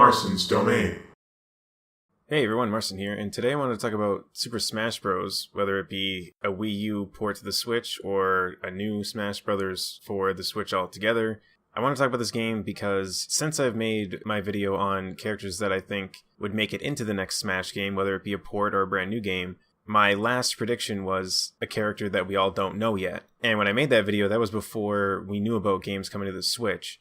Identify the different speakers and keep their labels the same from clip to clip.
Speaker 1: Marston's Domain.
Speaker 2: Hey everyone, Marson here, and today I want to talk about Super Smash Bros., whether it be a Wii U port to the Switch or a new Smash Bros. For the Switch altogether. I want to talk about this game because since I've made my video on characters that I think would make it into the next Smash game, whether it be a port or a brand new game, my last prediction was a character that we all don't know yet. And when I made that video, that was before we knew about games coming to the Switch.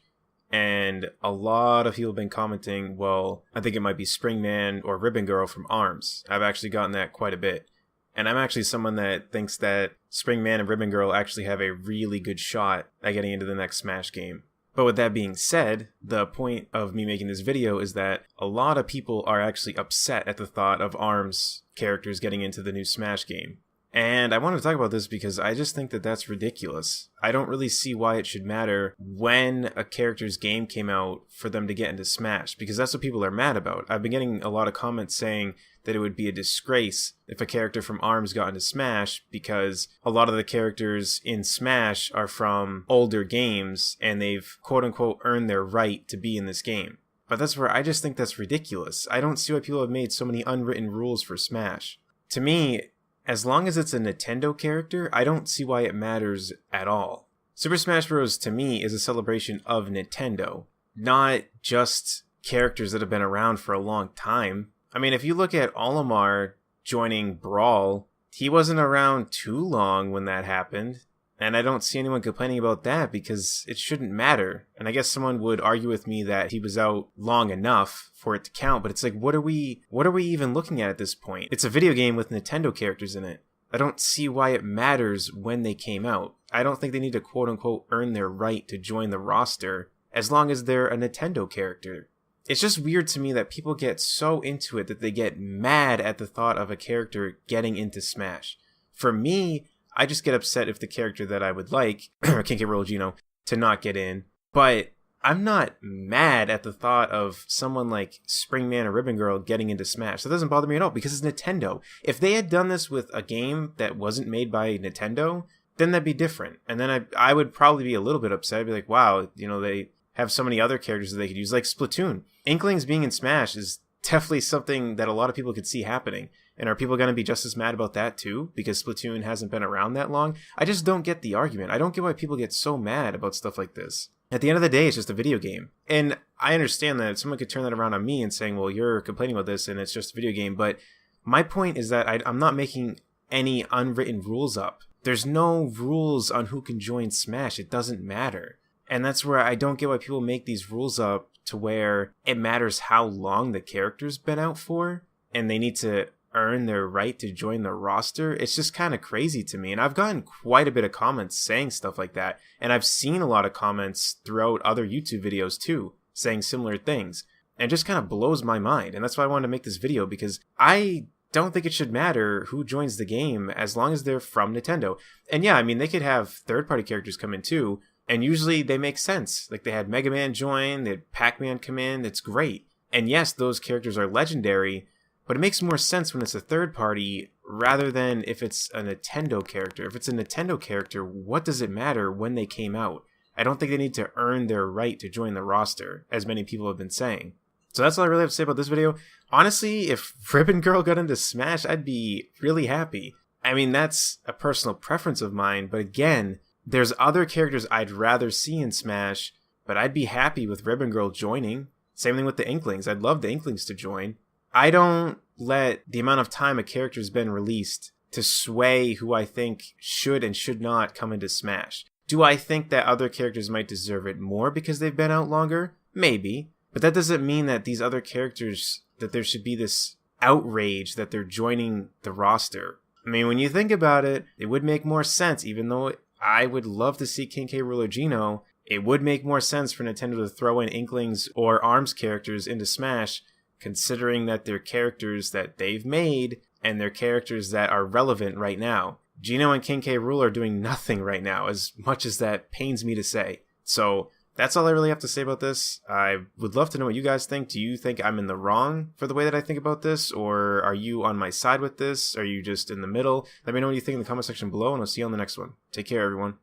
Speaker 2: And a lot of people have been commenting, well, I think it might be Springman or Ribbon Girl from ARMS. I've actually gotten that quite a bit. And I'm actually someone that thinks that Springman and Ribbon Girl actually have a really good shot at getting into the next Smash game. But with that being said, the point of me making this video is that a lot of people are actually upset at the thought of ARMS characters getting into the new Smash game. And I want to talk about this because I just think that that's ridiculous. I don't really see why it should matter when a character's game came out for them to get into Smash, because that's what people are mad about. I've been getting a lot of comments saying that it would be a disgrace if a character from ARMS got into Smash because a lot of the characters in Smash are from older games and they've quote-unquote earned their right to be in this game. But that's where I just think that's ridiculous. I don't see why people have made so many unwritten rules for Smash. To me, as long as it's a Nintendo character, I don't see why it matters at all. Super Smash Bros. To me is a celebration of Nintendo, not just characters that have been around for a long time. I mean, if you look at Olimar joining Brawl, he wasn't around too long when that happened. And I don't see anyone complaining about that because it shouldn't matter. And I guess someone would argue with me that he was out long enough for it to count, but it's like, what are we even looking at this point? It's a video game with Nintendo characters in it. I don't see why it matters when they came out. I don't think they need to quote-unquote earn their right to join the roster as long as they're a Nintendo character. It's just weird to me that people get so into it that they get mad at the thought of a character getting into Smash. For me, I just get upset if the character that I would like, King K. Rool Gino, to not get in. But I'm not mad at the thought of someone like Springman or Ribbon Girl getting into Smash. That doesn't bother me at all because it's Nintendo. If they had done this with a game that wasn't made by Nintendo, then that'd be different. And then I would probably be a little bit upset. I'd be like, wow, they have so many other characters that they could use, like Splatoon. Inklings being in Smash is definitely something that a lot of people could see happening. And are people going to be just as mad about that too? Because Splatoon hasn't been around that long? I just don't get the argument. I don't get why people get so mad about stuff like this. At the end of the day, it's just a video game. And I understand that someone could turn that around on me and saying, well, you're complaining about this and it's just a video game. But my point is that I'm not making any unwritten rules up. There's no rules on who can join Smash. It doesn't matter. And that's where I don't get why people make these rules up to where it matters how long the character's been out for. And they need to earn their right to join the roster. It's just kind of crazy to me. And I've gotten quite a bit of comments saying stuff like that. And I've seen a lot of comments throughout other YouTube videos too, saying similar things. And it just kind of blows my mind. And that's why I wanted to make this video, because I don't think it should matter who joins the game as long as they're from Nintendo. And yeah, I mean, they could have third-party characters come in too. And usually they make sense. Like they had Mega Man join, they had Pac-Man come in. It's great. And yes, those characters are legendary, but it makes more sense when it's a third party rather than if it's a Nintendo character. If it's a Nintendo character, what does it matter when they came out? I don't think they need to earn their right to join the roster, as many people have been saying. So that's all I really have to say about this video. Honestly, if Ribbon Girl got into Smash, I'd be really happy. I mean, that's a personal preference of mine, but again, there's other characters I'd rather see in Smash, but I'd be happy with Ribbon Girl joining. Same thing with the Inklings. I'd love the Inklings to join. I don't let the amount of time a character's been released to sway who I think should and should not come into Smash. Do I think that other characters might deserve it more because they've been out longer? Maybe. But that doesn't mean that these other characters, that there should be this outrage that they're joining the roster. I mean, when you think about it, it would make more sense, even though I would love to see King K. Rool Gino, it would make more sense for Nintendo to throw in Inklings or ARMS characters into Smash, considering that they're characters that they've made and they're characters that are relevant right now. Gino and King K. Rool are doing nothing right now, as much as that pains me to say. So that's all I really have to say about this. I would love to know what you guys think. Do you think I'm in the wrong for the way that I think about this? Or are you on my side with this? Are you just in the middle? Let me know what you think in the comment section below, and I'll see you on the next one. Take care, everyone.